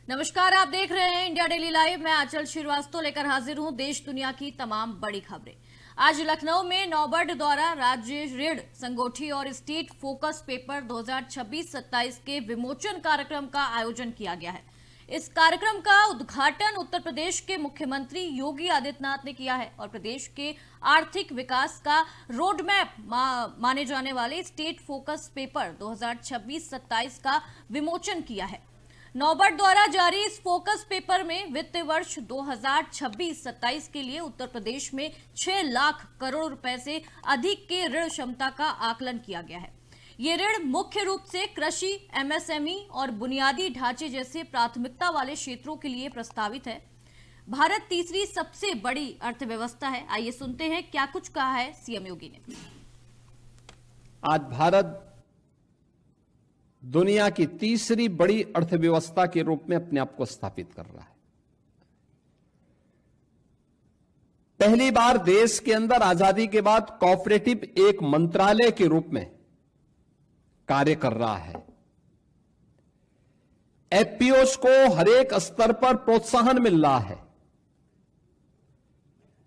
नमस्कार, आप देख रहे हैं इंडिया डेली लाइव। मैं आंचल श्रीवास्तव लेकर हाजिर हूं देश दुनिया की तमाम बड़ी खबरें। आज लखनऊ में नॉबार्ड द्वारा राज्य ऋण संगोष्ठी और स्टेट फोकस पेपर 2026-27 के विमोचन कार्यक्रम का आयोजन किया गया है। इस कार्यक्रम का उद्घाटन उत्तर प्रदेश के मुख्यमंत्री योगी आदित्यनाथ ने किया है और प्रदेश के आर्थिक विकास का रोड मैप माने जाने वाले स्टेट फोकस पेपर 2026-27 का विमोचन किया है। नॉबार्ड द्वारा जारी इस फोकस पेपर में वित्त वर्ष 2026-27 के लिए उत्तर प्रदेश में 6 लाख करोड़ रुपए से अधिक के ऋण क्षमता का आकलन किया गया है। ये ऋण मुख्य रूप से कृषि, एमएसएमई और बुनियादी ढांचे जैसे प्राथमिकता वाले क्षेत्रों के लिए प्रस्तावित है। भारत तीसरी सबसे बड़ी अर्थव्यवस्था है। आइए सुनते हैं क्या कुछ कहा है सीएम योगी ने। आज भारत दुनिया की तीसरी बड़ी अर्थव्यवस्था के रूप में अपने आप को स्थापित कर रहा है। पहली बार देश के अंदर आजादी के बाद कोऑपरेटिव एक मंत्रालय के रूप में कार्य कर रहा है। एफपीओस को हर एक स्तर पर प्रोत्साहन मिल रहा है।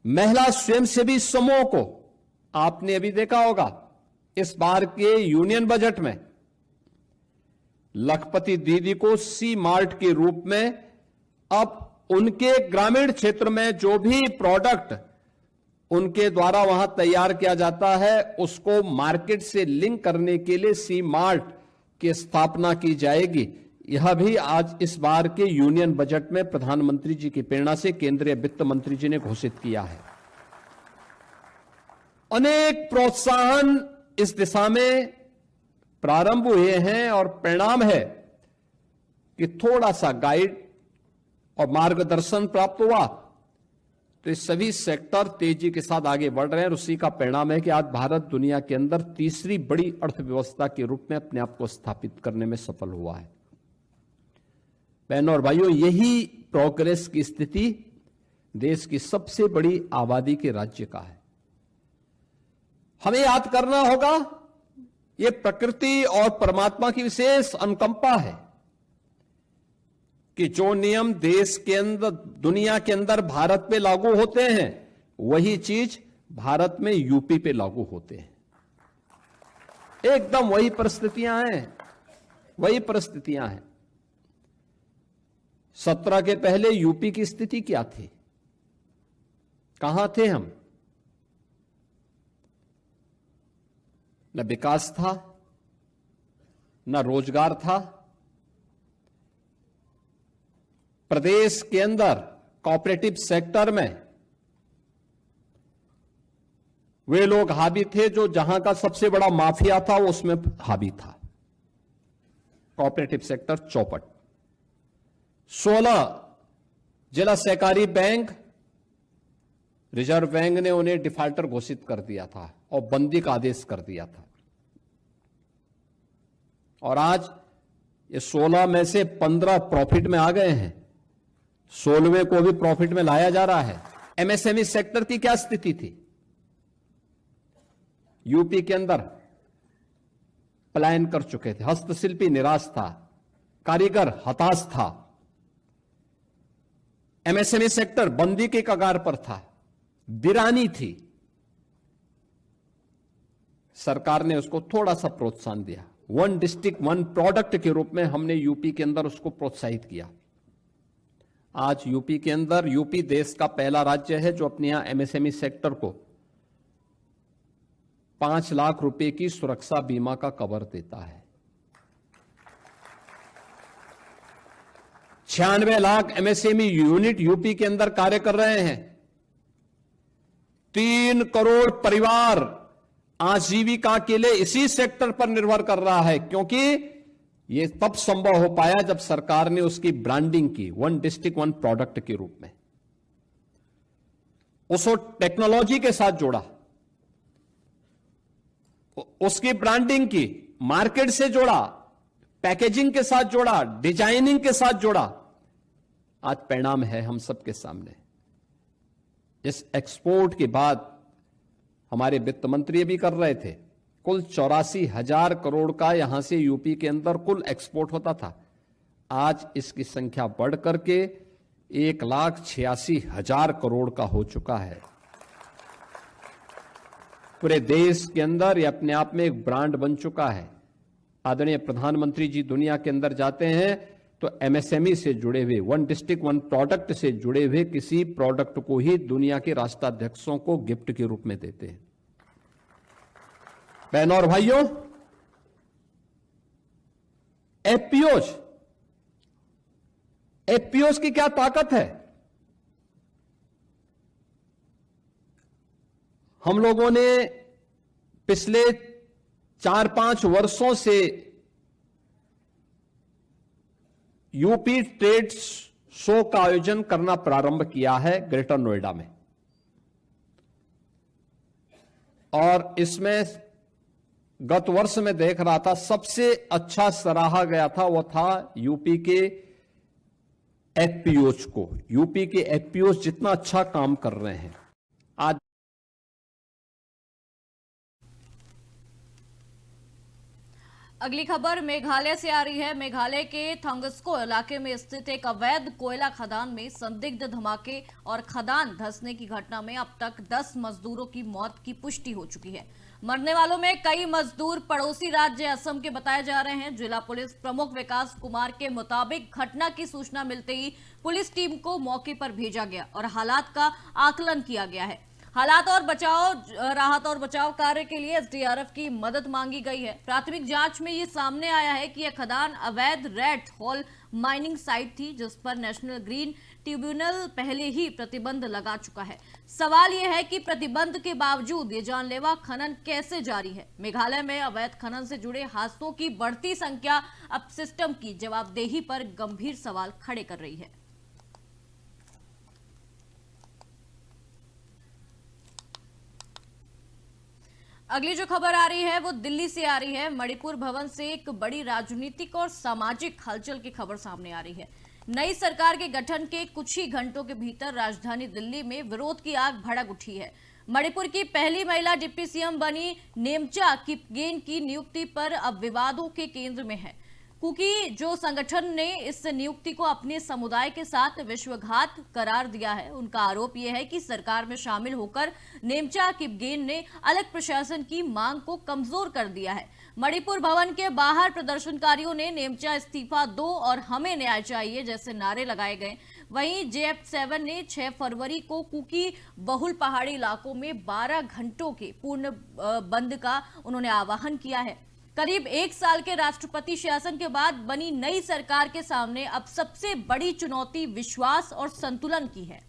महिला स्वयंसेवी समूह को आपने अभी देखा होगा, इस बार के यूनियन बजट में लखपति दीदी को सी मार्ट के रूप में अब उनके ग्रामीण क्षेत्र में जो भी प्रोडक्ट उनके द्वारा वहां तैयार किया जाता है उसको मार्केट से लिंक करने के लिए सी मार्ट की स्थापना की जाएगी। यह भी आज इस बार के यूनियन बजट में प्रधानमंत्री जी की प्रेरणा से केंद्रीय वित्त मंत्री जी ने घोषित किया है। अनेक प्रोत्साहन इस दिशा में प्रारंभ हुए हैं और परिणाम है कि थोड़ा सा गाइड और मार्गदर्शन प्राप्त हुआ तो ये सभी सेक्टर तेजी के साथ आगे बढ़ रहे हैं। उसी का परिणाम है कि आज भारत दुनिया के अंदर तीसरी बड़ी अर्थव्यवस्था के रूप में अपने आप को स्थापित करने में सफल हुआ है। बहनों और भाइयों, यही प्रोग्रेस की स्थिति देश की सबसे बड़ी आबादी के राज्य का है। हमें याद करना होगा, यह प्रकृति और परमात्मा की विशेष अनुकंपा है कि जो नियम देश के अंदर, दुनिया के अंदर भारत पे लागू होते हैं वही चीज भारत में यूपी पे लागू होते हैं। एकदम वही परिस्थितियां हैं। 17 के पहले यूपी की स्थिति क्या थी? कहां थे हम? न विकास था, न रोजगार था। प्रदेश के अंदर कोऑपरेटिव सेक्टर में वे लोग हावी थे जो जहां का सबसे बड़ा माफिया था वो उसमें हावी था। कोऑपरेटिव सेक्टर चौपट। 16 जिला सहकारी बैंक, रिजर्व बैंक ने उन्हें डिफाल्टर घोषित कर दिया था और बंदी का आदेश कर दिया था। और आज ये 16 में से 15 प्रॉफिट में आ गए हैं, 16वें को भी प्रॉफिट में लाया जा रहा है। एमएसएमई सेक्टर की क्या स्थिति थी? यूपी के अंदर पलायन कर चुके थे। हस्तशिल्पी निराश था, कारीगर हताश था। एमएसएमई सेक्टर बंदी के कगार पर था, वीरानी थी। सरकार ने उसको थोड़ा सा प्रोत्साहन दिया। 1 डिस्ट्रिक्ट 1 प्रोडक्ट के रूप में हमने यूपी के अंदर उसको प्रोत्साहित किया। आज यूपी के अंदर, यूपी देश का पहला राज्य है जो अपने यहां एमएसएमई सेक्टर को 5 लाख रुपए की सुरक्षा बीमा का कवर देता है। 96 लाख एमएसएमई यूनिट यूपी के अंदर कार्य कर रहे हैं। 3 करोड़ परिवार आजीविका के लिए इसी सेक्टर पर निर्भर कर रहा है, क्योंकि यह तब संभव हो पाया जब सरकार ने उसकी ब्रांडिंग की 1 डिस्ट्रिक्ट 1 प्रोडक्ट के रूप में। उसको टेक्नोलॉजी के साथ जोड़ा, उसकी ब्रांडिंग की, मार्केट से जोड़ा, पैकेजिंग के साथ जोड़ा, डिजाइनिंग के साथ जोड़ा। आज परिणाम है हम सबके सामने। इस एक्सपोर्ट के बाद हमारे वित्त मंत्री भी कर रहे थे, कुल 84,000 करोड़ का यहां से यूपी के अंदर कुल एक्सपोर्ट होता था। आज इसकी संख्या बढ़ करके 1,86,000 करोड़ का हो चुका है। पूरे देश के अंदर ये अपने आप में एक ब्रांड बन चुका है। आदरणीय प्रधानमंत्री जी दुनिया के अंदर जाते हैं तो एमएसएमई से जुड़े हुए, वन डिस्ट्रिक्ट वन प्रोडक्ट से जुड़े हुए किसी प्रोडक्ट को ही दुनिया के राष्ट्राध्यक्षों को गिफ्ट के रूप में देते हैं। बहनों और भाइयों, एफपीओज की क्या ताकत है? हम लोगों ने पिछले 4-5 वर्षों से यूपी ट्रेड शो का आयोजन करना प्रारंभ किया है ग्रेटर नोएडा में, और इसमें गत वर्ष में देख रहा था सबसे अच्छा सराहा गया था वो था यूपी के एफपीओज को। यूपी के एफपीओज जितना अच्छा काम कर रहे हैं आज। अगली खबर मेघालय से आ रही है। मेघालय के थंगस्को इलाके में स्थित एक अवैध कोयला खदान में संदिग्ध धमाके और खदान धंसने की घटना में अब तक 10 मजदूरों की मौत की पुष्टि हो चुकी है। मरने वालों में कई मजदूर पड़ोसी राज्य असम के बताए जा रहे हैं। जिला पुलिस प्रमुख विकास कुमार के मुताबिक घटना की सूचना मिलते ही पुलिस टीम को मौके पर भेजा गया और हालात का आकलन किया गया है। राहत और बचाव कार्य के लिए एसडीआरएफ की मदद मांगी गई है। प्राथमिक जांच में ये सामने आया है कि यह खदान अवैध रेड हॉल माइनिंग साइट थी, जिस पर नेशनल ग्रीन ट्रिब्यूनल पहले ही प्रतिबंध लगा चुका है। सवाल यह है कि प्रतिबंध के बावजूद ये जानलेवा खनन कैसे जारी है। मेघालय में अवैध खनन से जुड़े हादसों की बढ़ती संख्या अब सिस्टम की जवाबदेही पर गंभीर सवाल खड़े कर रही है। अगली जो खबर आ रही है वो दिल्ली से आ रही है। मणिपुर भवन से एक बड़ी राजनीतिक और सामाजिक हलचल की खबर सामने आ रही है। नई सरकार के गठन के कुछ ही घंटों के भीतर राजधानी दिल्ली में विरोध की आग भड़क उठी है। मणिपुर की पहली महिला डिप्टी सीएम बनी नेमचा किपगेन की नियुक्ति पर अब विवादों के केंद्र में है, क्योंकि जो संगठन ने इस नियुक्ति को अपने समुदाय के साथ विश्वासघात करार दिया है, उनका आरोप यह है कि सरकार में शामिल होकर नेमचा किपगेन ने अलग प्रशासन की मांग को कमजोर कर दिया है। मणिपुर भवन के बाहर प्रदर्शनकारियों ने नेमचा इस्तीफा दो और हमें न्याय चाहिए जैसे नारे लगाए गए। वहीं JF7 ने 6 फरवरी को कुकी बहुल पहाड़ी इलाकों में 12 घंटों के पूर्ण बंद का उन्होंने आह्वान किया है। करीब 1 साल के राष्ट्रपति शासन के बाद बनी नई सरकार के सामने अब सबसे बड़ी चुनौती विश्वास और संतुलन की है।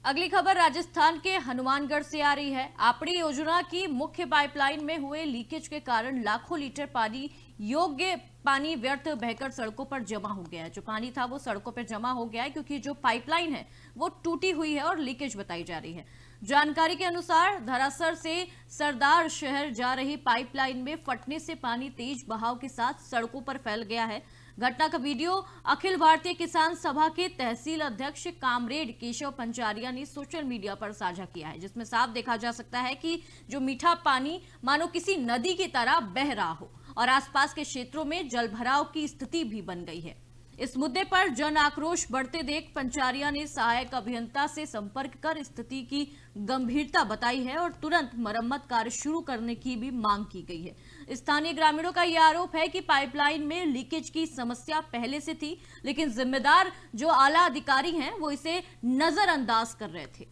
अगली खबर राजस्थान के हनुमानगढ़ से आ रही है। आपड़ी योजना की मुख्य पाइपलाइन में हुए लीकेज के कारण लाखों लीटर पानी योग्य पानी व्यर्थ बहकर सड़कों पर जमा हो गया है। जो पानी था वो सड़कों पर जमा हो गया है क्योंकि जो पाइपलाइन है वो टूटी हुई है और लीकेज बताई जा रही है। जानकारी के अनुसार धरासर से सरदार शहर जा रही पाइपलाइन में फटने से पानी तेज बहाव के साथ सड़कों पर फैल गया है। घटना का वीडियो अखिल भारतीय किसान सभा के तहसील अध्यक्ष कामरेड केशव पंचारिया ने सोशल मीडिया पर साझा किया है, जिसमें साफ देखा जा सकता है कि जो मीठा पानी मानो किसी नदी की तरह बह रहा हो और आसपास के क्षेत्रों में जलभराव की स्थिति भी बन गई है। इस मुद्दे पर जन आक्रोश बढ़ते देख पंचारिया ने सहायक अभियंता से संपर्क कर स्थिति की गंभीरता बताई है और तुरंत मरम्मत कार्य शुरू करने की भी मांग की गई है। स्थानीय ग्रामीणों का यह आरोप है कि पाइपलाइन में लीकेज की समस्या पहले से थी, लेकिन जिम्मेदार जो आला अधिकारी हैं वो इसे नजरअंदाज कर रहे थे।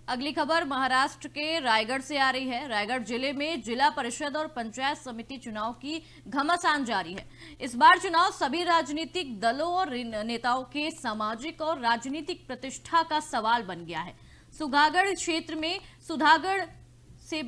अगली खबर महाराष्ट्र के रायगढ़ से आ रही है। रायगढ़ जिले में जिला परिषद और पंचायत समिति चुनाव की घमासान जारी है। इस बार चुनाव सभी राजनीतिक दलों और नेताओं के सामाजिक और राजनीतिक प्रतिष्ठा का सवाल बन गया है। सुधागढ़ क्षेत्र में सुधागढ़ से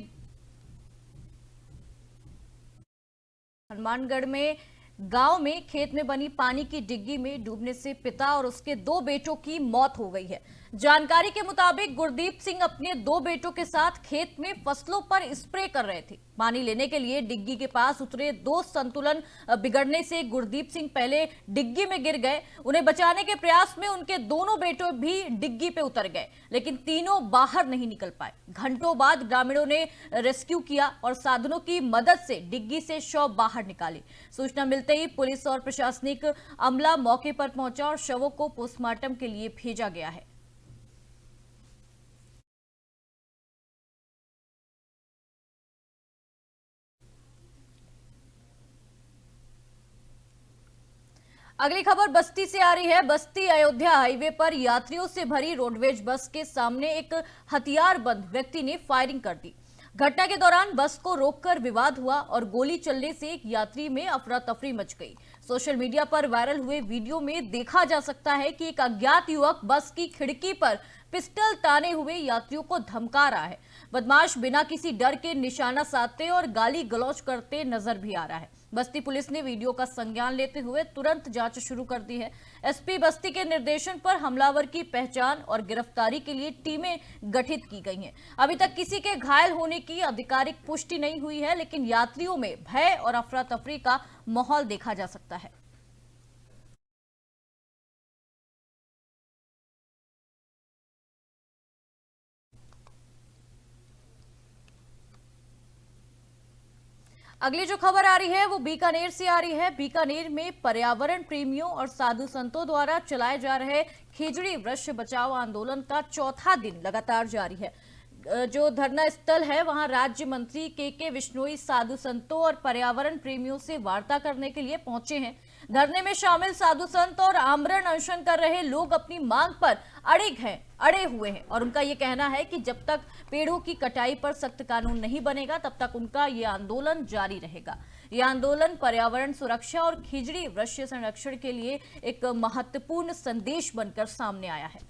हनुमानगढ़ में गांव में खेत में बनी पानी की डिग्गी में डूबने से पिता और उसके 2 बेटों की मौत हो गई है। जानकारी के मुताबिक गुरदीप सिंह अपने 2 बेटों के साथ खेत में फसलों पर स्प्रे कर रहे थे। पानी लेने के लिए डिग्गी के पास उतरे 2 संतुलन बिगड़ने से गुरदीप सिंह पहले डिग्गी में गिर गए। उन्हें बचाने के प्रयास में उनके दोनों बेटों भी डिग्गी पे उतर गए, लेकिन तीनों बाहर नहीं निकल पाए। घंटों बाद ग्रामीणों ने रेस्क्यू किया और साधनों की मदद से डिग्गी से शव बाहर निकाले। सूचना मिलते ही पुलिस और प्रशासनिक अमला मौके पर पहुंचा और शवों को पोस्टमार्टम के लिए भेजा गया है। अगली खबर बस्ती से आ रही है। बस्ती अयोध्या हाईवे पर यात्रियों से भरी रोडवेज बस के सामने एक हथियारबंद व्यक्ति ने फायरिंग कर दी। घटना के दौरान बस को रोककर विवाद हुआ और गोली चलने से एक यात्री में अफरा तफरी मच गई। सोशल मीडिया पर वायरल हुए वीडियो में देखा जा सकता है कि एक अज्ञात युवक बस की खिड़की पर पिस्टल ताने हुए यात्रियों को धमका रहा है। बदमाश बिना किसी डर के निशाना साधते और गाली गलौज करते नजर भी आ रहा है। बस्ती पुलिस ने वीडियो का संज्ञान लेते हुए तुरंत जांच शुरू कर दी है। एसपी बस्ती के निर्देशन पर हमलावर की पहचान और गिरफ्तारी के लिए टीमें गठित की गई हैं। अभी तक किसी के घायल होने की आधिकारिक पुष्टि नहीं हुई है, लेकिन यात्रियों में भय और अफरा तफरी का माहौल देखा जा सकता है। अगली जो खबर आ रही है वो बीकानेर से आ रही है। बीकानेर में पर्यावरण प्रेमियों और साधु संतों द्वारा चलाए जा रहे खिजड़ी वृक्ष बचाओ आंदोलन का चौथा दिन लगातार जारी है। जो धरना स्थल है वहां राज्य मंत्री के विश्नोई साधु संतों और पर्यावरण प्रेमियों से वार्ता करने के लिए पहुंचे हैं। धरने में शामिल साधु संत और आमरण अनशन कर रहे लोग अपनी मांग पर अड़े हुए हैं और उनका ये कहना है कि जब तक पेड़ों की कटाई पर सख्त कानून नहीं बनेगा तब तक उनका ये आंदोलन जारी रहेगा। यह आंदोलन पर्यावरण सुरक्षा और खिजड़ी वृक्ष संरक्षण के लिए एक महत्वपूर्ण संदेश बनकर सामने आया है।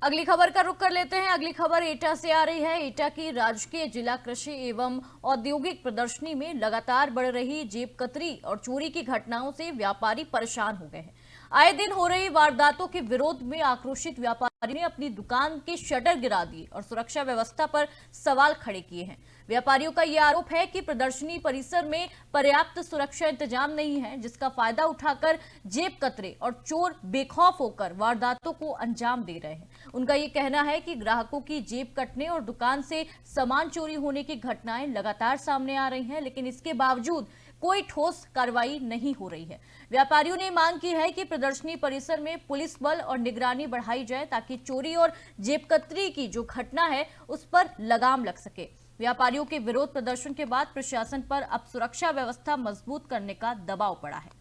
अगली खबर का रुख कर लेते हैं। अगली खबर एटा से आ रही है। एटा की राजकीय जिला कृषि एवं औद्योगिक प्रदर्शनी में लगातार बढ़ रही जेब कतरी और चोरी की घटनाओं से व्यापारी परेशान हो गए हैं। आए दिन हो रही वारदातों के विरोध में आक्रोशित व्यापारी ने अपनी दुकान के शटर गिरा दिए और सुरक्षा व्यवस्था पर सवाल खड़े किए हैं। व्यापारियों का यह आरोप है कि प्रदर्शनी परिसर में पर्याप्त सुरक्षा इंतजाम नहीं है, जिसका फायदा उठाकर जेब कतरे और चोर बेखौफ होकर वारदातों को अंजाम दे रहे हैं। उनका ये कहना है कि ग्राहकों की जेब कटने और दुकान से सामान चोरी होने की घटनाएं लगातार सामने आ रही हैं, लेकिन इसके बावजूद कोई ठोस कार्रवाई नहीं हो रही है। व्यापारियों ने मांग की है कि प्रदर्शनी परिसर में पुलिस बल और निगरानी बढ़ाई जाए ताकि चोरी और जेबकतरी की जो घटना है उस पर लगाम लग सके। व्यापारियों के विरोध प्रदर्शन के बाद प्रशासन पर अब सुरक्षा व्यवस्था मजबूत करने का दबाव पड़ा है।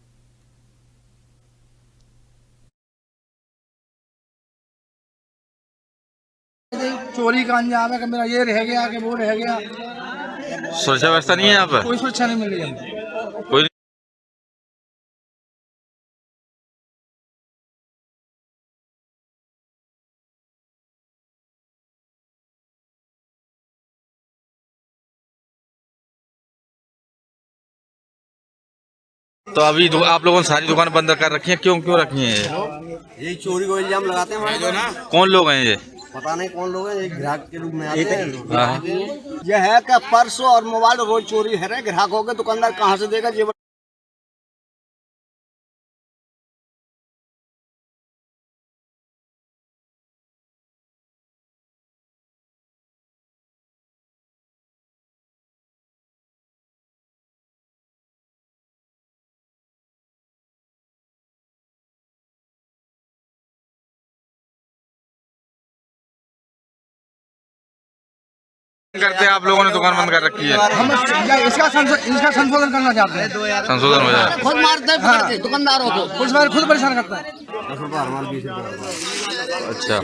चोरी का अंजाम है कि मेरा ये रह गया कि वो रह गया। सुरक्षा व्यवस्था नहीं है यहाँ पर, कोई सुरक्षा नहीं मिली हमको। कोई तो अभी आप लोगों ने सारी दुकान बंद कर रखी है, क्यों क्यों रखी है यही चोरी को इल्जाम लगाते हैं हमारे ना। कौन लोग हैं ये? पता नहीं कौन लोग हैं, एक ग्राहक के रूप में आते हैं। हाँ। ये है कि पर्स और मोबाइल रोज चोरी है रहे ग्राहकों के, दुकानदार कहाँ से देगा जेब करते हैं आप लोगों ने दुकान बंद कर रखी है? हम इसका संशोधन करना चाहते हैं। संशोधन हो जाए। खुद मारते हैं पकड़ के दुकानदारों को। पुलिस वाले खुद परेशान करता है। 10 रुपये हमारे 20 रुपये। अच्छा,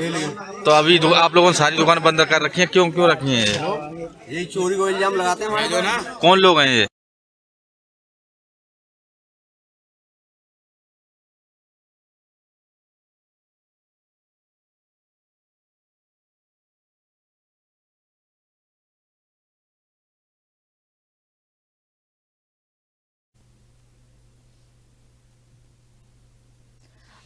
तो अभी आप लोगों ने सारी दुकान बंद कर रखी है, क्यों क्यों रखी है यही चोरी को इल्जाम लगाते हैं हमारे ना। कौन लोग हैं ये?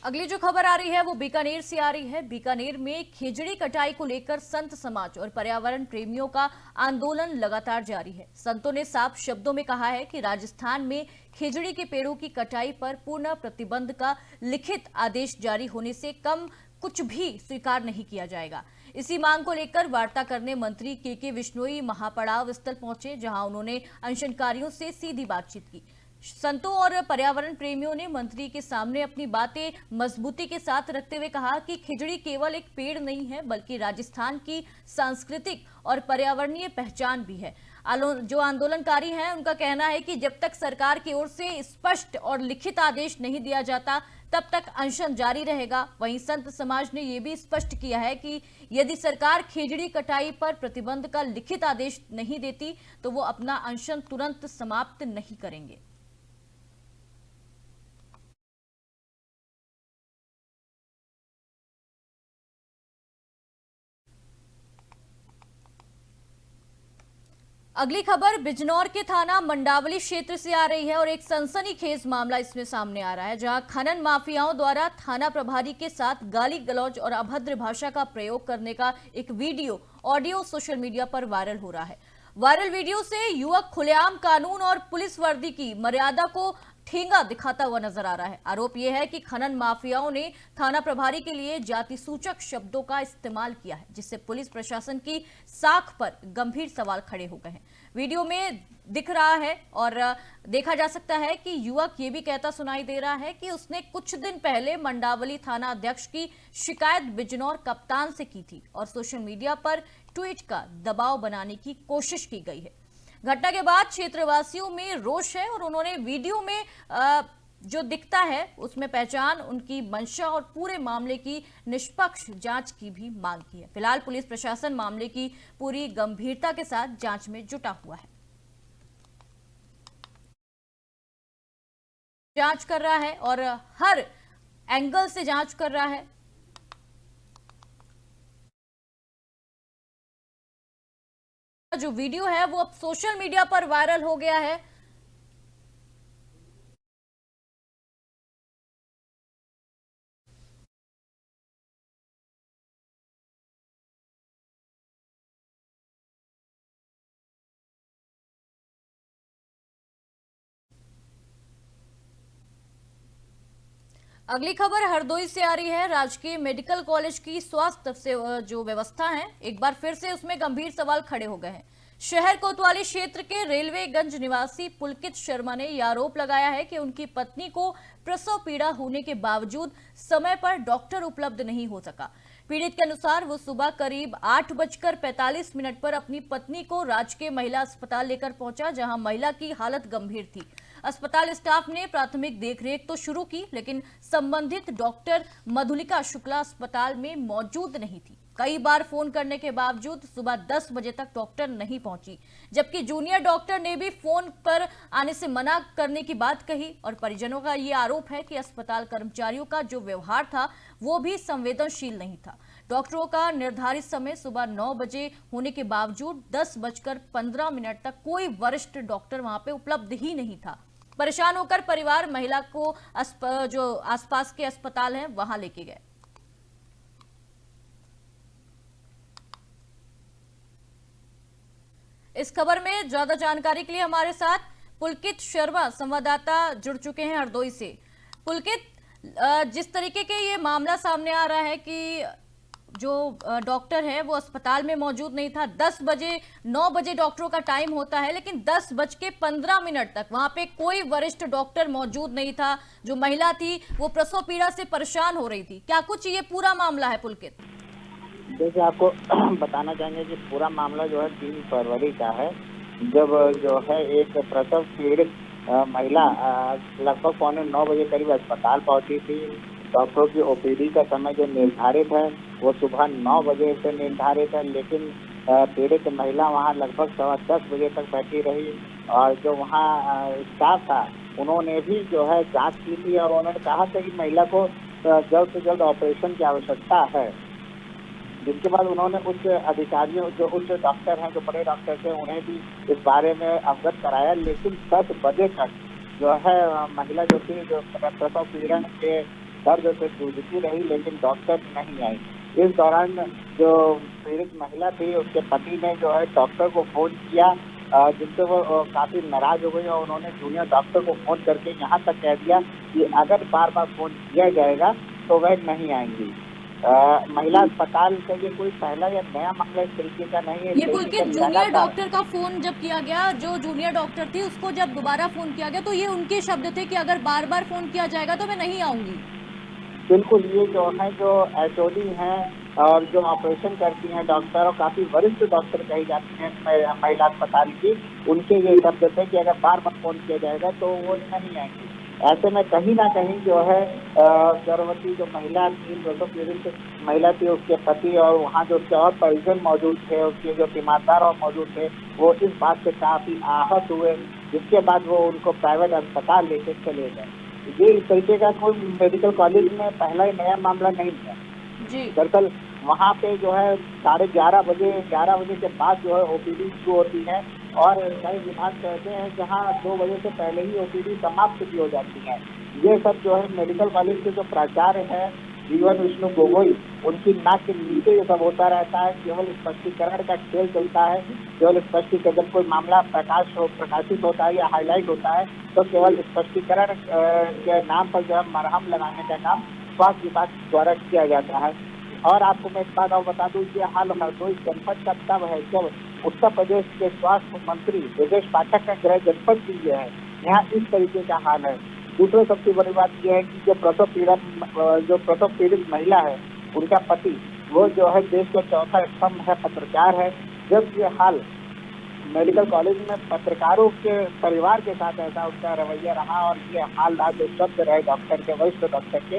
अगली जो खबर आ रही है वो बीकानेर से आ रही है। बीकानेर में खेजड़ी कटाई को लेकर संत समाज और पर्यावरण प्रेमियों का आंदोलन लगातार जारी है। संतों ने साफ शब्दों में कहा है कि राजस्थान में खेजड़ी के पेड़ों की कटाई पर पूर्ण प्रतिबंध का लिखित आदेश जारी होने से कम कुछ भी स्वीकार नहीं किया जाएगा। इसी मांग को लेकर वार्ता करने मंत्री के विश्नोई महापड़ाव स्थल पहुंचे, जहां उन्होंने अनशनकारियों से सीधी बातचीत की। संतों और पर्यावरण प्रेमियों ने मंत्री के सामने अपनी बातें मजबूती के साथ रखते हुए कहा कि खिजड़ी केवल एक पेड़ नहीं है, बल्कि राजस्थान की सांस्कृतिक और पर्यावरणीय पहचान भी है। जो आंदोलनकारी हैं उनका कहना है कि जब तक सरकार की ओर से स्पष्ट और लिखित आदेश नहीं दिया जाता तब तक अनशन जारी रहेगा। वहीं संत समाज ने यह भी स्पष्ट किया है कि यदि सरकार खेजड़ी कटाई पर प्रतिबंध का लिखित आदेश नहीं देती तो वो अपना अनशन तुरंत समाप्त नहीं करेंगे। अगली खबर बिजनौर के थाना मंडावली क्षेत्र से आ रही है और एक सनसनीखेज मामला इसमें सामने आ रहा है, जहां खनन माफियाओं द्वारा थाना प्रभारी के साथ गाली गलौज और अभद्र भाषा का प्रयोग करने का एक ऑडियो सोशल मीडिया पर वायरल हो रहा है। वायरल वीडियो से युवक खुलेआम कानून और पुलिस वर्दी की मर्यादा को ठेंगा दिखाता हुआ नजर आ रहा है। आरोप यह है कि खनन माफियाओं ने थाना प्रभारी के लिए जाति सूचक शब्दों का इस्तेमाल किया है, जिससे पुलिस प्रशासन की साख पर गंभीर सवाल खड़े हो गए हैं। वीडियो में दिख रहा है और देखा जा सकता है कि युवक ये भी कहता सुनाई दे रहा है कि उसने कुछ दिन पहले मंडावली थाना अध्यक्ष की शिकायत बिजनौर कप्तान से की थी और सोशल मीडिया पर ट्वीट का दबाव बनाने की कोशिश की गई है। घटना के बाद क्षेत्रवासियों में रोष है और उन्होंने वीडियो में जो दिखता है उसमें पहचान, उनकी मंशा और पूरे मामले की निष्पक्ष जांच की भी मांग की है। फिलहाल पुलिस प्रशासन मामले की पूरी गंभीरता के साथ जांच में जुटा हुआ है, जांच कर रहा है और हर एंगल से जांच कर रहा है। जो वीडियो है वो अब सोशल मीडिया पर वायरल हो गया है। अगली खबर हरदोई से आ रही है। राजकीय मेडिकल कॉलेज की स्वास्थ्य से जो व्यवस्था है, एक बार फिर से उसमें गंभीर सवाल खड़े हो गए हैं। शहर कोतवाली क्षेत्र के रेलवेगंज निवासी पुलकित शर्मा ने यह आरोप लगाया है कि उनकी पत्नी को प्रसव पीड़ा होने के बावजूद समय पर डॉक्टर उपलब्ध नहीं हो सका। पीड़ित के अनुसार वो सुबह करीब 8:45 पर अपनी पत्नी को राजकीय महिला अस्पताल लेकर पहुंचा, जहां महिला की हालत गंभीर थी। अस्पताल स्टाफ ने प्राथमिक देखरेख तो शुरू की, लेकिन संबंधित डॉक्टर मधुलिका शुक्ला अस्पताल में मौजूद नहीं थी। कई बार फोन करने के बावजूद सुबह 10 बजे तक डॉक्टर नहीं पहुंची, जबकि जूनियर डॉक्टर ने भी फोन पर आने से मना करने की बात कही। और परिजनों का ये आरोप है कि अस्पताल कर्मचारियों का जो व्यवहार था वो भी संवेदनशील नहीं था। डॉक्टरों का निर्धारित समय सुबह 9 बजे होने के बावजूद 10:15 तक कोई वरिष्ठ डॉक्टर वहां पे उपलब्ध ही नहीं था। परेशान होकर परिवार महिला को जो आसपास के अस्पताल हैं वहां लेके गए। इस खबर में ज्यादा जानकारी के लिए हमारे साथ पुलकित शर्मा संवाददाता जुड़ चुके हैं हरदोई से। पुलकित, जिस तरीके के ये मामला सामने आ रहा है कि जो डॉक्टर है वो अस्पताल में मौजूद नहीं था, 9 बजे डॉक्टरों का टाइम होता है, लेकिन 10:15 तक वहां पे कोई वरिष्ठ डॉक्टर मौजूद नहीं था। जो महिला थी वो प्रसव पीड़ा से परेशान हो रही थी। क्या कुछ ये पूरा मामला है पुलकित? देखिए, आपको बताना चाहेंगे कि पूरा मामला जो है 3 फरवरी का है, जब जो है एक प्रसव पीड़ित महिला लगभग 8:45 बजे करीब अस्पताल पहुंची थी। डॉक्टरों की ओपीडी का समय जो निर्धारित है वो सुबह 9 बजे से निर्धारित है, लेकिन पीड़ित महिला वहां लगभग 10:15 बजे तक बैठी रही। और जो वहां स्टाफ था उन्होंने भी जो है जांच की थी और उन्होंने कहा था कि महिला को जल्द से जल्द ऑपरेशन की आवश्यकता है। जिसके बाद उन्होंने उच्च अधिकारियों, जो उच्च डॉक्टर हैं, जो बड़े डॉक्टर थे, उन्हें भी इस बारे में अवगत कराया। लेकिन 10 बजे तक जो है महिला जो थी, जो प्रसव पीड़न के दर्द से जूझती रही, लेकिन डॉक्टर नहीं आई। इस दौरान जो पीड़ित महिला थी, उसके पति ने जो है डॉक्टर को फोन किया, जिससे वो काफी नाराज हो गई और उन्होंने जूनियर डॉक्टर को फोन करके यहाँ तक कह दिया कि अगर बार बार फोन किया जाएगा तो वह नहीं आएंगी। महिला अस्पताल का ये कोई पहला या नया मामला इस तरीके का नहीं है। ये पुलकित जूनियर डॉक्टर का फोन जब किया गया, जो जूनियर डॉक्टर थी उसको जब दोबारा फोन किया गया, तो ये उनके शब्द थे कि अगर बार बार फोन किया जाएगा तो मैं नहीं आऊंगी। बिल्कुल, ये जो है जो एचओडी हैं और जो ऑपरेशन करती हैं डॉक्टर, और काफी वरिष्ठ डॉक्टर कही जाती हैं महिला अस्पताल की, उनके ये शब्द थे कि अगर बार बार फोन किया जाएगा तो वो नहीं आएंगी। ऐसे में कहीं ना कहीं जो है गर्भवती जो महिला थी, जो पीड़ित महिला थी, उसके पति और वहाँ जो उसके और परिजन मौजूद थे, उसके जो तीमारदार और मौजूद थे, वो इस बात से काफी आहत हुए, जिसके बाद वो उनको प्राइवेट अस्पताल लेके चले गए। ये इस तरीके का कोई मेडिकल कॉलेज में पहला ही नया मामला नहीं है जी। दरअसल वहाँ पे जो है 11:30 बजे के बाद जो है ओपीडी शुरू होती है, और कई विभाग कहते हैं जहाँ 2 बजे से पहले ही ओपीडी समाप्त भी हो जाती है। ये सब जो है मेडिकल कॉलेज के जो प्राचार्य हैं जीवन विष्णु गोगोई, उनकी नाक के नीचे ये सब होता रहता है। केवल स्पष्टीकरण का खेल चलता है। केवल स्पष्टीकरण, जब कोई मामला प्रकाशित होता है या हाईलाइट होता है तो केवल स्पष्टीकरण के नाम पर जो है मरहम लगाने का काम स्वास्थ्य विभाग द्वारा किया जाता है। और आपको मैं एक बात और बता दूं, ये हाल हरदोई जनपद का तब है जब उत्तर प्रदेश के स्वास्थ्य मंत्री ब्रजेश पाठक का गृह जनपद भी है। यहाँ इस तरीके का हाल है। दूसरा सबसे बड़ी बात यह है कि जो प्रसव पीड़ित महिला है, उनका पति वो जो है देश का चौथा स्तंभ है, पत्रकार है। जब ये हाल मेडिकल कॉलेज में पत्रकारों के परिवार के साथ ऐसा उसका रवैया रहा, और ये हाल जो शब्द रहे डॉक्टर के, वरिष्ठ डॉक्टर के,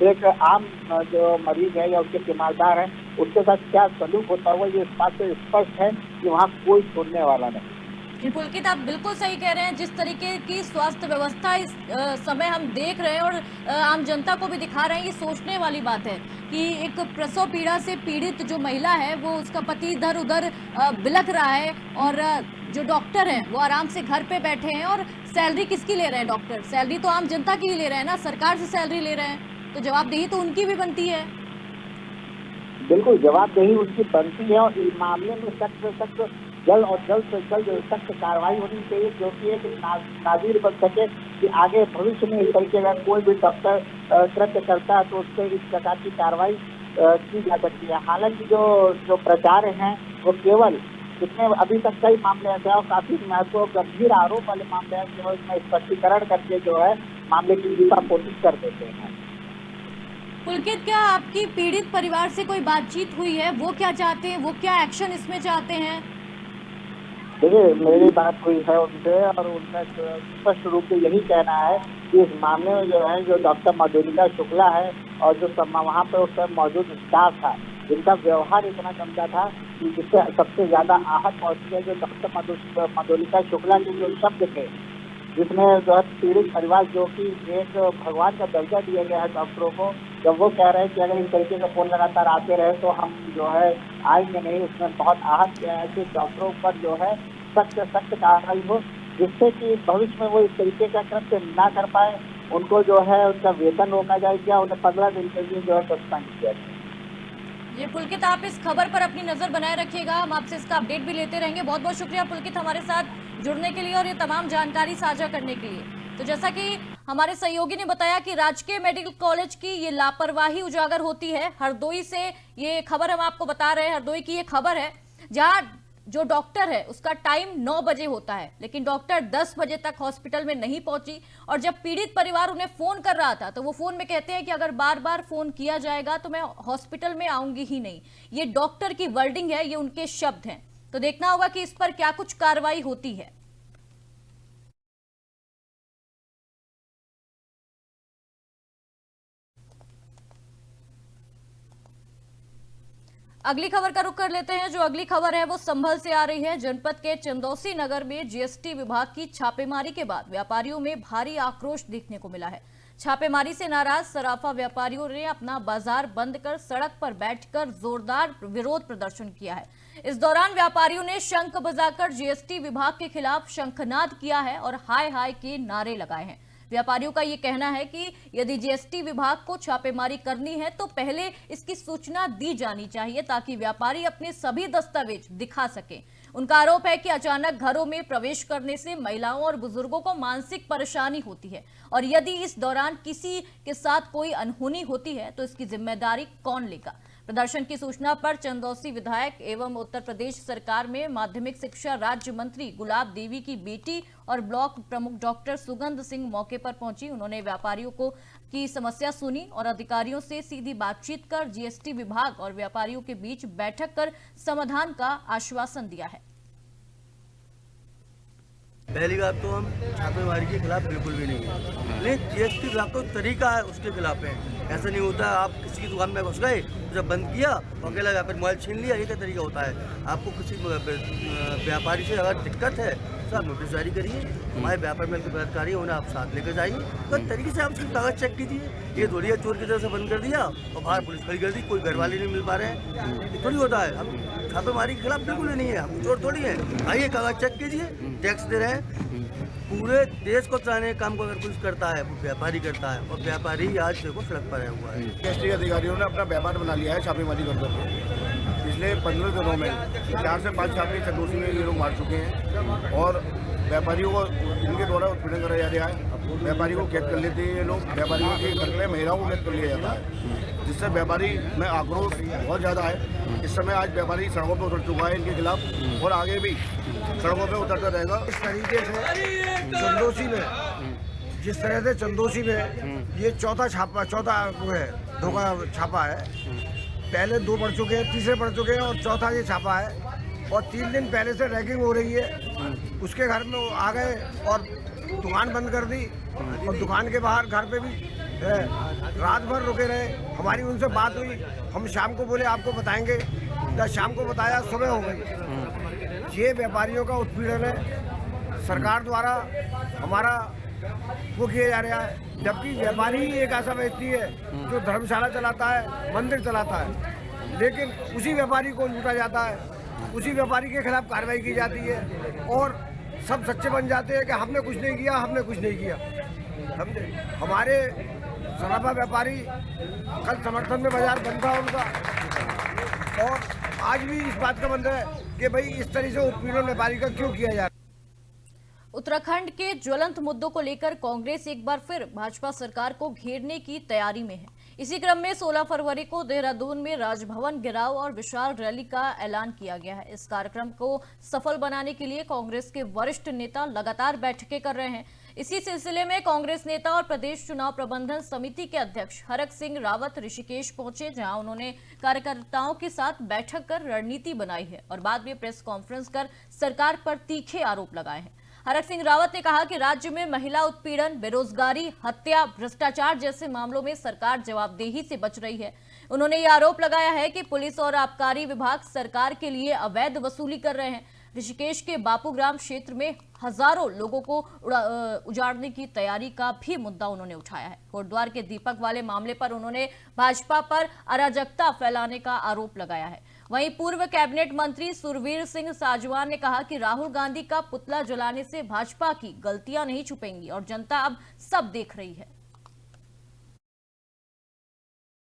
एक आम जो मरीज है या उसके तीमारदार है, उसके साथ क्या सलूक होता हुआ, ये इस बात से स्पष्ट है कि वहाँ कोई सुनने वाला नहीं। पुलकित, आप बिल्कुल सही कह रहे हैं। जिस तरीके की स्वास्थ्य व्यवस्था इस समय हम देख रहे हैं और आम जनता को भी दिखा रहे हैं, ये सोचने वाली बात है कि एक प्रसव पीड़ा से पीड़ित जो महिला है, वो उसका पति इधर उधर बिलख रहा है, और जो डॉक्टर हैं वो आराम से घर पे बैठे हैं। और सैलरी किसकी ले रहे हैं डॉक्टर? सैलरी तो आम जनता की ही ले रहे हैं ना, सरकार से सैलरी ले रहे हैं, तो जवाबदेही तो उनकी भी बनती है। बिल्कुल, जवाबदेही उनकी बनती है, और इस मामले में सख्त से सख्त जल्द से जल्द सख्त कार्रवाई होनी चाहिए, जो कि एक नाजीर बन सके कि आगे भविष्य में इस तरीके का कोई भी डॉक्टर कृत्य करता है तो उस पर इस प्रकार की कार्रवाई की जा सकती है। हालांकि जो प्रचार हैं वो केवल इसमें अभी तक कई मामले ऐसे हैं और काफी महत्व गंभीर आरोप वाले मामले हैं, केवल इसमें स्पष्टीकरण करके जो है मामले की लीपापोती कर देते हैं। पुलकित, क्या आपकी पीड़ित परिवार से कोई बातचीत हुई है? वो क्या चाहते हैं, वो क्या एक्शन इसमें चाहते हैं? देखिए, मेरी बात हुई है उनसे, और उनका स्पष्ट रूप से यही कहना है कि इस मामले में जो है, जो डॉक्टर मधुलिका शुक्ला है और जो वहाँ पे उस समय मौजूद स्टाफ था, जिनका व्यवहार इतना गंदा था कि जिससे सबसे ज्यादा आहत पहुंची है जो डॉक्टर मधुलिका शुक्ला के जो शब्द थे, जिसमें जो है पीड़ित परिवार, जो कि एक भगवान का दर्जा दिया गया है डॉक्टरों को, जब वो कह रहे हैं कि अगर इस तरीके का फोन लगातार आते रहे तो हम जो है आएंगे नहीं, उसमें बहुत आहत किया है कि डॉक्टरों पर जो है सख्त कार्रवाई हो, जिससे कि भविष्य में वो इस तरीके का कृत्य ना कर पाए। उनको जो है उनका वेतन रोका जाएगा, उन्हें 15 दिन के लिए जो है सस्पेंड किया जाए। ये पुलकित, आप इस खबर पर अपनी नजर बनाए रखिएगा, हम आपसे इसका अपडेट भी लेते रहेंगे। बहुत बहुत शुक्रिया पुलकित हमारे साथ जुड़ने के लिए और ये तमाम जानकारी साझा करने के लिए। तो जैसा कि हमारे सहयोगी ने बताया कि राजकीय मेडिकल कॉलेज की ये लापरवाही उजागर होती है। हरदोई से ये खबर हम आपको बता रहे हैं, हरदोई की ये खबर है, जहां जो डॉक्टर है उसका टाइम 9 बजे होता है, लेकिन डॉक्टर 10 बजे तक हॉस्पिटल में नहीं पहुंची। और जब पीड़ित परिवार उन्हें फोन कर रहा था तो वो फोन में कहते हैं कि अगर बार बार फोन किया जाएगा तो मैं हॉस्पिटल में आऊंगी ही नहीं। ये डॉक्टर की वर्डिंग है, ये उनके शब्द हैं। तो देखना होगा कि इस पर क्या कुछ कार्रवाई होती है। अगली खबर का रुख कर लेते हैं। जो अगली खबर है वो संभल से आ रही है। जनपद के चंदौसी नगर में जीएसटी विभाग की छापेमारी के बाद व्यापारियों में भारी आक्रोश देखने को मिला है। छापेमारी से नाराज सराफा व्यापारियों ने अपना बाजार बंद कर सड़क पर बैठकर जोरदार विरोध प्रदर्शन किया है। इस दौरान व्यापारियों ने शंख बजाकर जीएसटी विभाग के खिलाफ शंखनाद किया है और हाय हाय के नारे लगाए हैं। व्यापारियों का ये कहना है कि यदि जीएसटी विभाग को छापेमारी करनी है तो पहले इसकी सूचना दी जानी चाहिए ताकि व्यापारी अपने सभी दस्तावेज दिखा सकें। उनका आरोप है कि अचानक घरों में प्रवेश करने से महिलाओं और बुजुर्गों को मानसिक परेशानी होती है और यदि इस दौरान किसी के साथ कोई अनहोनी होती है तो इसकी जिम्मेदारी कौन लेगा। प्रदर्शन की सूचना पर चंदौसी विधायक एवं उत्तर प्रदेश सरकार में माध्यमिक शिक्षा राज्य मंत्री गुलाब देवी की बेटी और ब्लॉक प्रमुख डॉक्टर सुगंध सिंह मौके पर पहुंची। उन्होंने व्यापारियों की समस्या सुनी और अधिकारियों से सीधी बातचीत कर जीएसटी विभाग और व्यापारियों के बीच बैठक कर समाधान का आश्वासन दिया है। पहली बात तो हम छापेमारी के खिलाफ बिल्कुल भी नहीं है, लेकिन जीएसटी विभाग का तरीका है उसके खिलाफ है। ऐसा नहीं होता है आप किसी की दुकान में घुस गए, जब बंद किया और अकेला व्यापारी मोबाइल छीन लिया, ये क्या तरीका होता है। आपको किसी व्यापारी से अगर दिक्कत है तो आप नोटिस जारी करिए, हमारे व्यापार मेल के पदाधिकारी उन्हें आप साथ लेकर जाइए, तो तरीके से आप उसके कागज चेक कीजिए। ये थोड़ी है चोर की तरह से बंद कर दिया और बाहर पुलिस खड़ी कर दी, कोई घर वाले नहीं मिल पा रहे हैं, ये थोड़ी होता है। हम छापेमारी के खिलाफ बिल्कुल नहीं है, हम चोर थोड़ी है। आइए कागज चेक कीजिए, टैक्स दे रहे हैं। पूरे देश को चलाने का काम को अगर कुछ करता है वो व्यापारी करता है, और व्यापारी आज देखो सड़क पर आया हुआ है। जीएसटी अधिकारियों ने अपना व्यापार बना लिया है छापेमारी कर करके। पिछले 15 दिनों में 4 से 5 छापे चंदौसी में ये लोग मार चुके हैं और व्यापारियों को इनके द्वारा उत्पीड़न कराया जा रहा है। व्यापारी को कैद कर लेते हैं ये लोग, व्यापारियों के घर में महिलाओं को कैद कर लिया जाता है, जिससे व्यापारी में आक्रोश बहुत ज़्यादा है। इस समय आज व्यापारी सड़कों पर उतर चुका है इनके खिलाफ और आगे भी सड़कों पे उतरता रहेगा। इस तरीके से चंदौसी में, जिस तरह से चंदौसी में ये चौथा वो है, धोखा छापा है। पहले 2 पड़ चुके हैं, तीसरे पड़ चुके हैं और चौथा ये छापा है। और 3 दिन पहले से रैगिंग हो रही है, उसके घर में आ गए और दुकान बंद कर दी और दुकान के बाहर घर पे भी रात भर रुके रहे। हमारी उनसे बात हुई, हम शाम को बोले आपको बताएंगे, जब शाम को बताया सुबह हो गई। ये व्यापारियों का उत्पीड़न है, सरकार द्वारा हमारा वो किया जा रहा है, जबकि व्यापारी ही एक ऐसा व्यक्ति है जो धर्मशाला चलाता है, मंदिर चलाता है, लेकिन उसी व्यापारी को लूटा जाता है, उसी व्यापारी के खिलाफ कार्रवाई की जाती है और सब सच्चे बन जाते हैं कि हमने कुछ नहीं किया, हमने कुछ नहीं किया। समझे, हमारे सराफा व्यापारी कल समर्थन में बाजार बंद था उनका, और आज भी इस बात का बंद है कि भाई इस तरह से उत्पीड़न व्यापारी का क्यों किया जा रहा है। उत्तराखंड के ज्वलंत मुद्दों को लेकर कांग्रेस एक बार फिर भाजपा सरकार को घेरने की तैयारी में है। इसी क्रम में 16 फरवरी को देहरादून में राजभवन घेराव और विशाल रैली का ऐलान किया गया है। इस कार्यक्रम को सफल बनाने के लिए कांग्रेस के वरिष्ठ नेता लगातार बैठकें कर रहे हैं। इसी सिलसिले में कांग्रेस नेता और प्रदेश चुनाव प्रबंधन समिति के अध्यक्ष हरक सिंह रावत ऋषिकेश पहुंचे, जहां उन्होंने कार्यकर्ताओं के साथ बैठक कर रणनीति बनाई है और बाद में प्रेस कॉन्फ्रेंस कर सरकार पर तीखे आरोप लगाए हैं। हरक सिंह रावत ने कहा कि राज्य में महिला उत्पीड़न, बेरोजगारी, हत्या, भ्रष्टाचार जैसे मामलों में सरकार जवाबदेही से बच रही है। उन्होंने ये आरोप लगाया है कि पुलिस और आबकारी विभाग सरकार के लिए अवैध वसूली कर रहे हैं। ऋषिकेश के बापूग्राम क्षेत्र में हजारों लोगों को उजाड़ने की तैयारी का भी मुद्दा उन्होंने उठाया है। कोटद्वार के दीपक वाले मामले पर उन्होंने भाजपा पर अराजकता फैलाने का आरोप लगाया है। वहीं पूर्व कैबिनेट मंत्री सुरवीर सिंह साजवान ने कहा कि राहुल गांधी का पुतला जलाने से भाजपा की गलतियां नहीं छुपेंगी और जनता अब सब देख रही है।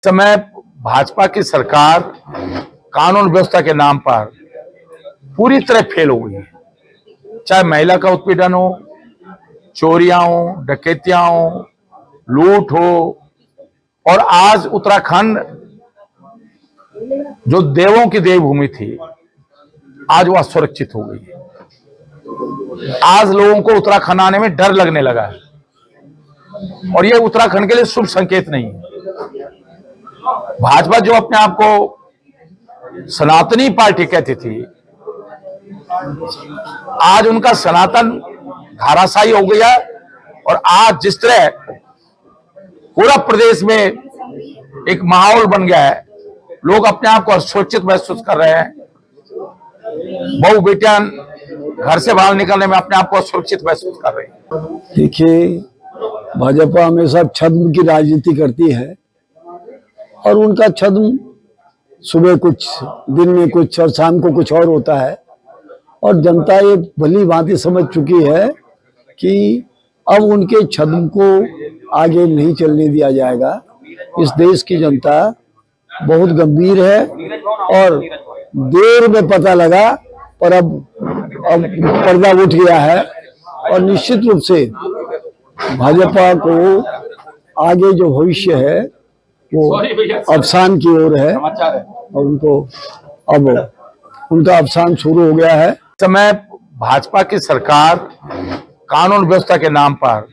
समय भाजपा की सरकार कानून व्यवस्था के नाम पर पूरी तरह फेल हो गई है। चाहे महिला का उत्पीड़न हो, चोरियां हो, डकैतियां हो, लूट हो, और आज उत्तराखंड जो देवों की देवभूमि थी आज वह सुरक्षित हो गई है। आज लोगों को उत्तराखंड आने में डर लगने लगा है और यह उत्तराखंड के लिए शुभ संकेत नहीं है। भाजपा जो अपने आप को सनातनी पार्टी कहती थी, आज उनका सनातन धाराशायी हो गया और आज जिस तरह पूरा प्रदेश में एक माहौल बन गया है, लोग अपने आप को असुरक्षित महसूस कर रहे हैं। बहु बेटियां घर से बाहर निकलने में अपने आप को असुरक्षित महसूस कर रही हैं। देखिए, भाजपा हमेशा छद्म की राजनीति करती है और उनका छद्म सुबह कुछ, दिन में कुछ और शाम को कुछ और होता है। और जनता ये भली भांति समझ चुकी है कि अब उनके छद्म को आगे नहीं चलने दिया जाएगा। इस देश की जनता बहुत गंभीर है और देर में पता लगा, पर अब पर्दा उठ गया है और निश्चित रूप से भाजपा को आगे जो भविष्य है वो अवसान की ओर है और उनको अब उनका अवसान शुरू हो गया है। इस समय भाजपा की सरकार कानून व्यवस्था के नाम पर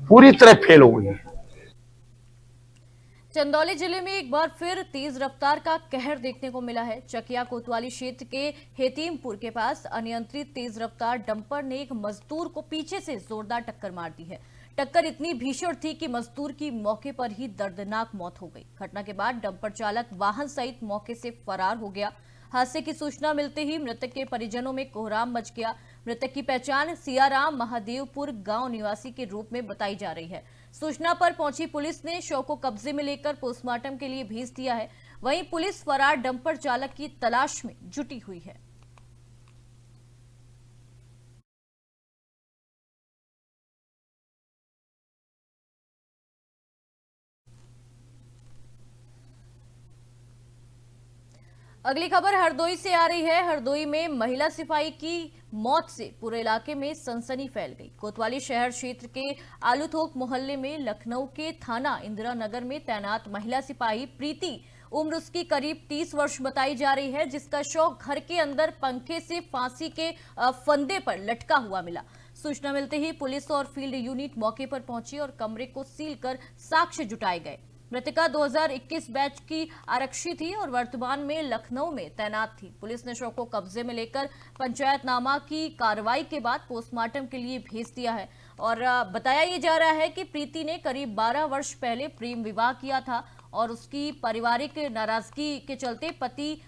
पूरी तरह फेल हो गई है। चंदौली जिले में एक बार फिर तेज रफ्तार का कहर देखने को मिला है। चकिया कोतवाली क्षेत्र के हेतीमपुर के पास अनियंत्रित तेज रफ्तार डंपर ने एक मजदूर को पीछे से जोरदार टक्कर मार दी है। टक्कर इतनी भीषण थी कि मजदूर की मौके पर ही दर्दनाक मौत हो गई। घटना के बाद डंपर चालक वाहन सहित मौके से फरार हो गया। हादसे की सूचना मिलते ही मृतक के परिजनों में कोहराम मच गया। मृतक की पहचान सियाराम महादेवपुर गांव निवासी के रूप में बताई जा रही है। सूचना पर पहुंची पुलिस ने शव को कब्जे में लेकर पोस्टमार्टम के लिए भेज दिया है। वहीं पुलिस फरार डंपर चालक की तलाश में जुटी हुई है। अगली खबर हरदोई से आ रही है। हरदोई में महिला सिपाही की मौत से पूरे इलाके में सनसनी फैल गई। कोतवाली शहर क्षेत्र के आलूथोक मोहल्ले में लखनऊ के थाना इंदिरा नगर में तैनात महिला सिपाही प्रीति, उम्र उसकी करीब 30 वर्ष बताई जा रही है, जिसका शव घर के अंदर पंखे से फांसी के फंदे पर लटका हुआ मिला। सूचना मिलते ही पुलिस और फील्ड यूनिट मौके पर पहुंची और कमरे को सील कर साक्ष्य जुटाए गए। मृतका 2021 बैच की आरक्षी थी और वर्तमान में लखनऊ में तैनात थी। पुलिस ने शव को कब्जे में लेकर पंचायतनामा की कार्रवाई के बाद पोस्टमार्टम के लिए भेज दिया है। और बताया ये जा रहा है कि प्रीति ने करीब 12 वर्ष पहले प्रेम विवाह किया था और उसकी पारिवारिक नाराजगी के चलते पति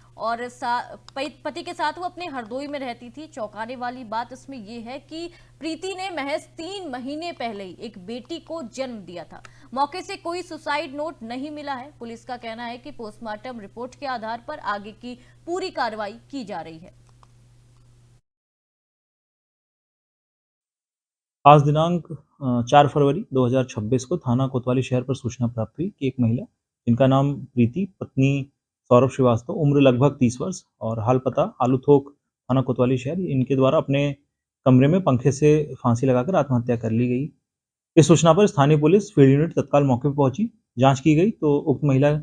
के साथ वो अपने हरदोई में रहती थी। चौंकाने वाली बात इसमें यह है कि प्रीति ने महज 3 महीने पहले ही एक बेटी को जन्म दिया था। मौके से कोई सुसाइड नोट नहीं मिला है। पुलिस का कहना है कि पोस्टमार्टम रिपोर्ट के आधार पर आगे की पूरी कार्रवाई की जा रही है। आज दिनांक 4 फरवरी 2026 को थाना कोतवाली शहर पर सूचना प्राप्त हुई कि एक महिला जिनका नाम प्रीति, पत्नी सौरभ श्रीवास्तव, उम्र लगभग 30 वर्ष और हाल पता आलूथोक थाना कोतवाली शहर, इनके द्वारा अपने कमरे में पंखे से फांसी लगाकर आत्महत्या कर ली गई। इस सूचना पर स्थानीय पुलिस फील्ड यूनिट तत्काल मौके पर पहुंची, जांच की गई तो उक्त महिला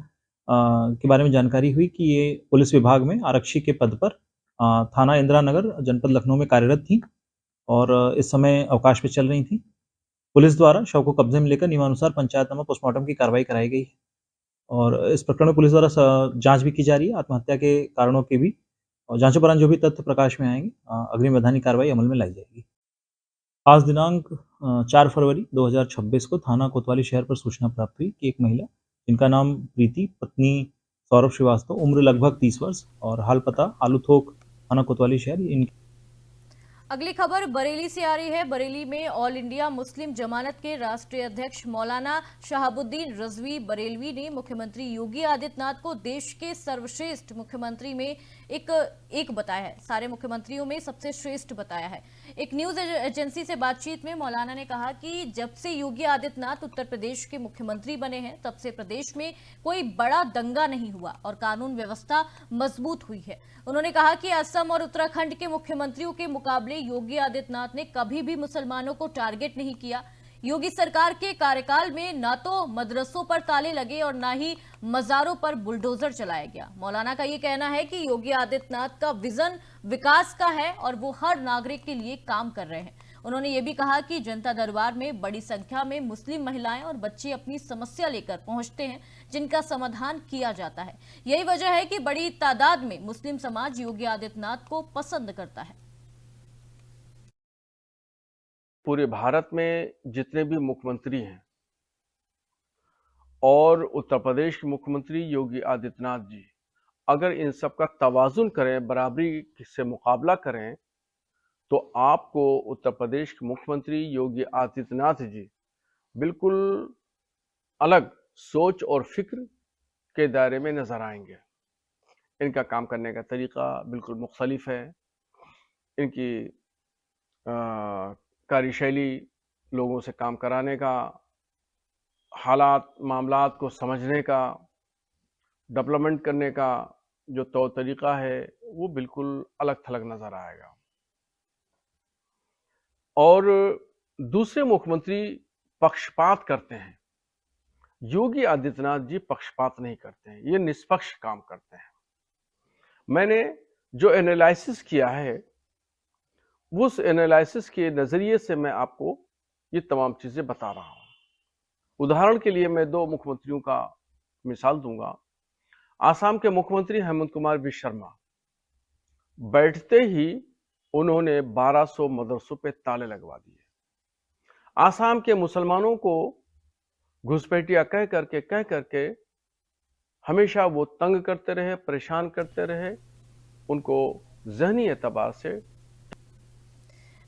के बारे में जानकारी हुई कि ये पुलिस विभाग में आरक्षी के पद पर थाना इंदिरा नगर जनपद लखनऊ में कार्यरत थी और इस समय अवकाश पे चल रही थी। पुलिस द्वारा शव को कब्जे में लेकर नियमानुसार पंचायतनामा पोस्टमार्टम की कार्रवाई कराई गई है और इस प्रकरण में पुलिस द्वारा जांच भी की जा रही है, आत्महत्या के कारणों की भी, और जांचों पर जो भी तथ्य प्रकाश में आएंगे अग्रिम वैधानिक कार्रवाई अमल में लाई जाएगी। आज दिनांक 4 फरवरी 2026 को थाना कोतवाली शहर पर सूचना प्राप्त हुई कि एक महिला जिनका नाम प्रीति, पत्नी सौरभ श्रीवास्तव, उम्र लगभग 30 वर्ष और हाल पता आलूथोक थाना कोतवाली शहर। अगली खबर बरेली से आ रही है। बरेली में ऑल इंडिया मुस्लिम जमानत के राष्ट्रीय अध्यक्ष मौलाना शहाबुद्दीन रजवी बरेलवी ने मुख्यमंत्री योगी आदित्यनाथ को देश के सर्वश्रेष्ठ मुख्यमंत्री में एक बताया है, सारे मुख्यमंत्रियों में सबसे श्रेष्ठ बताया है। एक न्यूज एजेंसी से बातचीत में मौलाना ने कहा कि जब से योगी आदित्यनाथ उत्तर प्रदेश के मुख्यमंत्री बने हैं तब से प्रदेश में कोई बड़ा दंगा नहीं हुआ और कानून व्यवस्था मजबूत हुई है। उन्होंने कहा कि असम और उत्तराखंड के मुख्यमंत्रियों के मुकाबले योगी आदित्यनाथ ने कभी भी मुसलमानों को टारगेट नहीं किया। योगी सरकार के कार्यकाल में न तो मदरसों पर ताले लगे और न ही मजारों पर बुलडोजर चलाया गया। मौलाना का ये कहना है कि योगी आदित्यनाथ का विजन विकास का है और वो हर नागरिक के लिए काम कर रहे हैं। उन्होंने ये भी कहा कि जनता दरबार में बड़ी संख्या में मुस्लिम महिलाएं और बच्चे अपनी समस्या लेकर पहुंचते हैं, जिनका समाधान किया जाता है। यही वजह है कि बड़ी तादाद में मुस्लिम समाज योगी आदित्यनाथ को पसंद करता है। पूरे भारत में जितने भी मुख्यमंत्री हैं और उत्तर प्रदेश के मुख्यमंत्री योगी आदित्यनाथ जी अगर इन सब का तवाजुन करें, बराबरी से मुकाबला करें, तो आपको उत्तर प्रदेश के मुख्यमंत्री योगी आदित्यनाथ जी बिल्कुल अलग सोच और फिक्र के दायरे में नजर आएंगे। इनका काम करने का तरीका बिल्कुल मुख्तलिफ है। इनकी कार्यशैली लोगों से काम कराने का, हालात मामलात को समझने का, डेवलपमेंट करने का जो तौर तरीका है वो बिल्कुल अलग थलग नजर आएगा। और दूसरे मुख्यमंत्री पक्षपात करते हैं, योगी आदित्यनाथ जी पक्षपात नहीं करते हैं, ये निष्पक्ष काम करते हैं। मैंने जो एनालिसिस किया है उस एनालिसिस के नजरिए से मैं आपको ये तमाम चीजें बता रहा हूं। उदाहरण के लिए मैं दो मुख्यमंत्रियों का मिसाल दूंगा। आसाम के मुख्यमंत्री हेमंत कुमार विश्व शर्मा, बैठते ही उन्होंने 1200 मदरसों पे ताले लगवा दिए। आसाम के मुसलमानों को घुसपैठिया कह करके हमेशा वो तंग करते रहे, परेशान करते रहे, उनको ज़हनी एतबार से।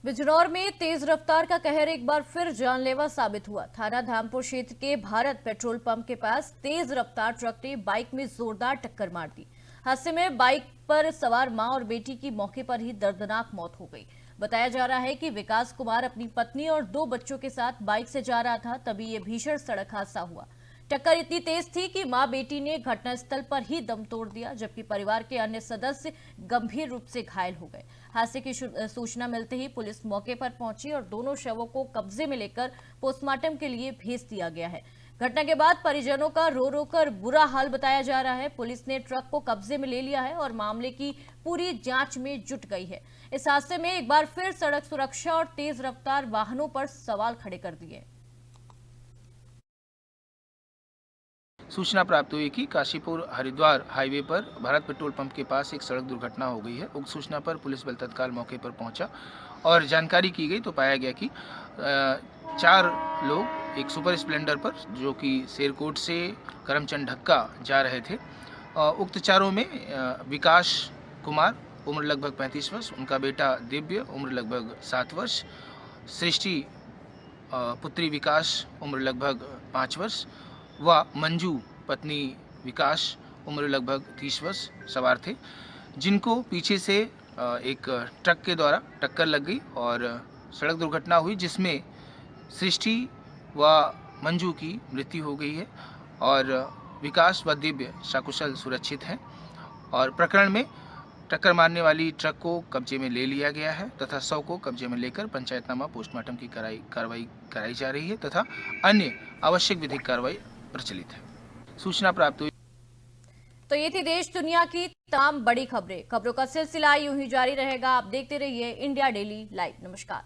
बिजनौर में तेज रफ्तार का कहर एक बार फिर जानलेवा साबित हुआ। थाना धामपुर क्षेत्र के भारत पेट्रोल पंप के पास तेज रफ्तार ट्रक ने बाइक में जोरदार टक्कर मार दी। हादसे में बाइक पर सवार मां और बेटी की मौके पर ही दर्दनाक मौत हो गई। बताया जा रहा है कि विकास कुमार अपनी पत्नी और 2 बच्चों के साथ बाइक से जा रहा था, तभी ये भीषण सड़क हादसा हुआ। टक्कर इतनी तेज थी कि मां बेटी ने घटनास्थल पर ही दम तोड़ दिया, जबकि परिवार के अन्य सदस्य गंभीर रूप से घायल हो गए। हादसे की सूचना मिलते ही पुलिस मौके पर पहुंची और दोनों शवों को कब्जे में लेकर पोस्टमार्टम के लिए भेज दिया गया है। घटना के बाद परिजनों का रो रो कर बुरा हाल बताया जा रहा है। पुलिस ने ट्रक को कब्जे में ले लिया है और मामले की पूरी जांच में जुट गई है। इस हादसे में एक बार फिर सड़क सुरक्षा और तेज रफ्तार वाहनों पर सवाल खड़े कर दिए। सूचना प्राप्त हुई कि काशीपुर हरिद्वार हाईवे पर भारत पेट्रोल पंप के पास एक सड़क दुर्घटना हो गई है। उक्त सूचना पर पुलिस बल तत्काल मौके पर पहुंचा और जानकारी की गई तो पाया गया कि 4 लोग एक सुपर स्प्लेंडर पर, जो कि शेरकोट से करमचंद ढक्का जा रहे थे। उक्त चारों में विकास कुमार उम्र लगभग 35 वर्ष, उनका बेटा दिव्य उम्र लगभग 7 वर्ष, सृष्टि पुत्री विकास उम्र लगभग 5 वर्ष व मंजू पत्नी विकास उम्र लगभग 30 वर्ष सवार थे, जिनको पीछे से एक ट्रक के द्वारा टक्कर लग गई और सड़क दुर्घटना हुई, जिसमें सृष्टि व मंजू की मृत्यु हो गई है और विकास व दिव्य सकुशल सुरक्षित हैं। और प्रकरण में टक्कर मारने वाली ट्रक को कब्जे में ले लिया गया है तथा शव को कब्जे में लेकर पंचायतनामा पोस्टमार्टम की कार्रवाई कराई जा रही है तथा अन्य आवश्यक विधिक कार्रवाई प्रचलित है। सूचना प्राप्त हुई। तो ये थी देश दुनिया की तमाम बड़ी खबरें। खबरों का सिलसिला यूं ही जारी रहेगा। आप देखते रहिए इंडिया डेली लाइव। नमस्कार।